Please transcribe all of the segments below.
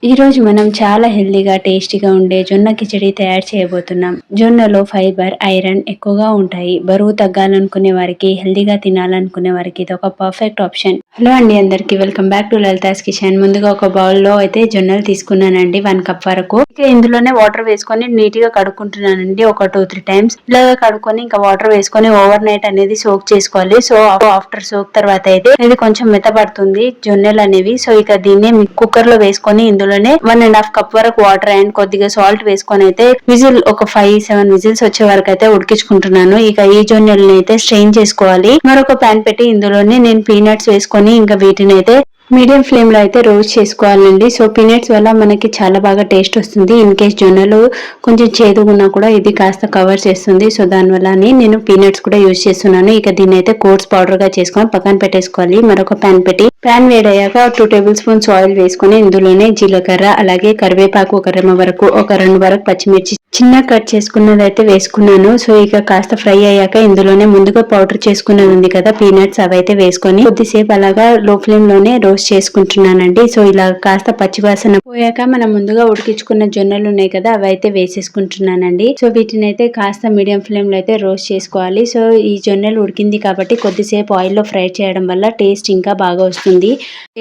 ఈ రోజు మనం చాలా హెల్దీగా టేస్టీగా ఉండే జొన్న కిచడి తయారు చేయబోతున్నాం. జొన్నలో ఫైబర్, ఐరన్ ఎక్కువగా ఉంటాయి. బరువు తగ్గాలనుకునే వారికి, హెల్దీగా తినాలనుకునే వారికి ఇది ఒక పర్ఫెక్ట్ ఆప్షన్. హలో అండి, అందరికి welcome back to Lalitha's kitchen. ముందుగా ఒక బౌల్లో అయితే జొన్నలు తీసుకున్నానండి, 1 కప్ వరకు. ఇక ఇందులోనే వాటర్ వేసుకొని నీట్ గా కడుక్కుంటున్నానండి. ఒక 2-3 టైమ్స్ ఇలాగా కడుక్కొని ఇంకా వాటర్ వేసుకొని ఓవర్ నైట్ అనేది సోక్ చేసుకోవాలి. సో ఆఫ్టర్ సోక్ తర్వాత అయితే ఇది కొంచెం మెత్తబడుతుంది జొన్నలు అనేవి. సో ఇక దీన్ని కుక్కర్ లో వేసుకొని ఇందులోనే 1.5 కప్ వరకు వాటర్ అండ్ కొద్దిగా సాల్ట్ వేసుకొని అయితే విజిల్ ఒక 5-7 విజిల్స్ వచ్చే వరకు అయితే ఉడికించుకుంటున్నాను. ఇక ఈ జొన్నల్ని అయితే స్ట్రెయిన్ చేసుకోవాలి. మరొక ప్యాన్ పెట్టి ఇందులోనే నేను పీనట్స్ వేసుకొని ఇంకా వీటిని అయితే మీడియం ఫ్లేమ్ లో అయితే రోస్ట్ చేసుకోవాలండి. సో పీనట్స్ వల్ల మనకి చాలా బాగా టేస్ట్ వస్తుంది. ఇన్ కేస్ జొన్నలు కొంచెం చేదుగున్నా కూడా ఇది కాస్త కవర్ చేస్తుంది. సో దానివల్ల నేను పీనట్స్ కూడా యూజ్ చేస్తున్నాను. ఇక దీన్ని అయితే కోట్స్ పౌడర్ గా చేసుకొని పక్కన పెట్టేసుకోవాలి. మరొక ప్యాన్ పెట్టి ప్యాన్ వేడయ్యాక 2 టేబుల్ స్పూన్స్ ఆయిల్ వేసుకొని ఇందులోనే జీలకర్ర అలాగే కరివేపాకు ఒక రెమ్మ వరకు, ఒక 2 వరకు పచ్చిమిర్చి చిన్న కట్ చేసుకున్నది అయితే వేసుకున్నాను. సో ఇక కాస్త ఫ్రై అయ్యాక ఇందులోనే ముందుగా పౌడర్ చేసుకున్నది ఉంది కదా పీనట్స్, అవైతే వేసుకొని కొద్దిసేపు అలాగా లో ఫ్లేమ్ లోనే రోస్ట్ చేసుకుంటున్నానండి. సో ఇలా కాస్త పచ్చివాసన పోయాక మనం ముందుగా ఉడికించుకున్న జొన్నలు ఉన్నాయి కదా అవి అయితే వేసేసుకుంటున్నానండి. సో వీటిని అయితే కాస్త మీడియం ఫ్లేమ్ లో అయితే రోస్ట్ చేసుకోవాలి. సో ఈ జొన్నలు ఉడికింది కాబట్టి కొద్దిసేపు ఆయిల్ లో ఫ్రై చేయడం వల్ల టేస్ట్ ఇంకా బాగా వస్తుంది.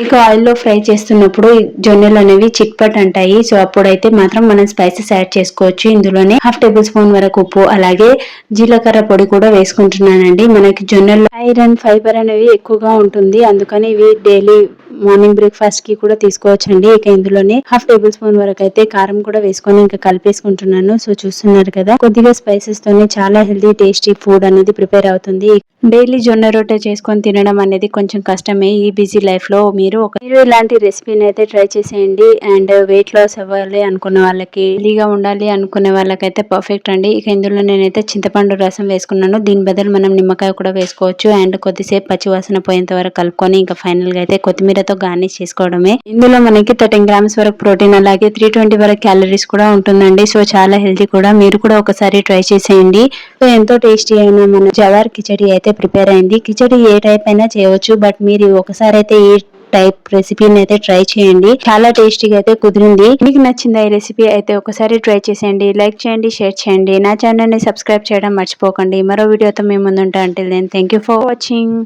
ఇక ఆయిల్ లో ఫ్రై చేస్తున్నప్పుడు జొన్నలు అనేవి చిట్పట్ అంటాయి. సో అప్పుడైతే మాత్రం మనం స్పైసెస్ యాడ్ చేసుకోవచ్చు. ఇందులోనే 1/2 టేబుల్ స్పూన్ వరకు ఉప్పు అలాగే జీలకర్ర పొడి కూడా వేసుకుంటున్నానండి. మనకి జొన్నల్లో ఐరన్, ఫైబర్ అనేవి ఎక్కువగా ఉంటుంది. అందుకని ఇవి డైలీ మార్నింగ్ బ్రేక్ఫాస్ట్ కి కూడా తీసుకోవచ్చండి. ఇక ఇందులోనే 1/2 టేబుల్ స్పూన్ వరకు అయితే కారం కూడా వేసుకొని ఇంకా కలిపేసుకుంటున్నాను. సో చూస్తున్నారు కదా, కొద్దిగా స్పైసెస్ తోనే చాలా హెల్దీ టేస్టీ ఫుడ్ అనేది ప్రిపేర్ అవుతుంది. డైలీ జొన్న రొట్టె చేసుకొని తినడం అనేది కొంచెం కష్టమే ఈ బిజీ లైఫ్ లో. మీరు ఇలాంటి రెసిపీని అయితే ట్రై చేసేయండి. అండ్ వెయిట్ లాస్ అవ్వాలి అనుకున్న వాళ్ళకి, హెల్దీగా ఉండాలి అనుకునే వాళ్ళకైతే పర్ఫెక్ట్ అండి. ఇక ఇందులో నేనైతే చింతపండు రసం వేసుకున్నాను. దీని బదులు మనం నిమ్మకాయ కూడా వేసుకోవచ్చు. అండ్ కొద్దిసేపు పచ్చివాసన పోయేంత వరకు కలుపుకొని ఇంకా ఫైనల్ గా అయితే కొత్తిమీరతో గార్నిష్ చేసుకోవడమే. ఇందులో మనకి 13 గ్రామ్స్ వరకు ప్రోటీన్ అలాగే 320 వరకు క్యాలరీస్ కూడా ఉంటుందండి. సో చాలా హెల్దీ కూడా. మీరు కూడా ఒకసారి ట్రై చేసేయండి. సో ఎంతో టేస్టీ అయిన మన జవార్ కిచడి అయితే ప్రిపేర్ అయింది. కిచడి ఏ టైప్ అయినా చేయవచ్చు, బట్ మీరు ఒకసారి అయితే ఈ టైప్ రెసిపీని అయితే ట్రై చేయండి. చాలా టేస్టీగా అయితే కుదిరింది. మీకు నచ్చిందా ఈ రెసిపీ? అయితే ఒకసారి ట్రై చేసేయండి. లైక్ చేయండి, షేర్ చేయండి. నా ఛానల్ ని సబ్స్క్రైబ్ చేయడం మర్చిపోకండి. మరో వీడియోతో మేము ముందుంటా. Until then thank you for watching.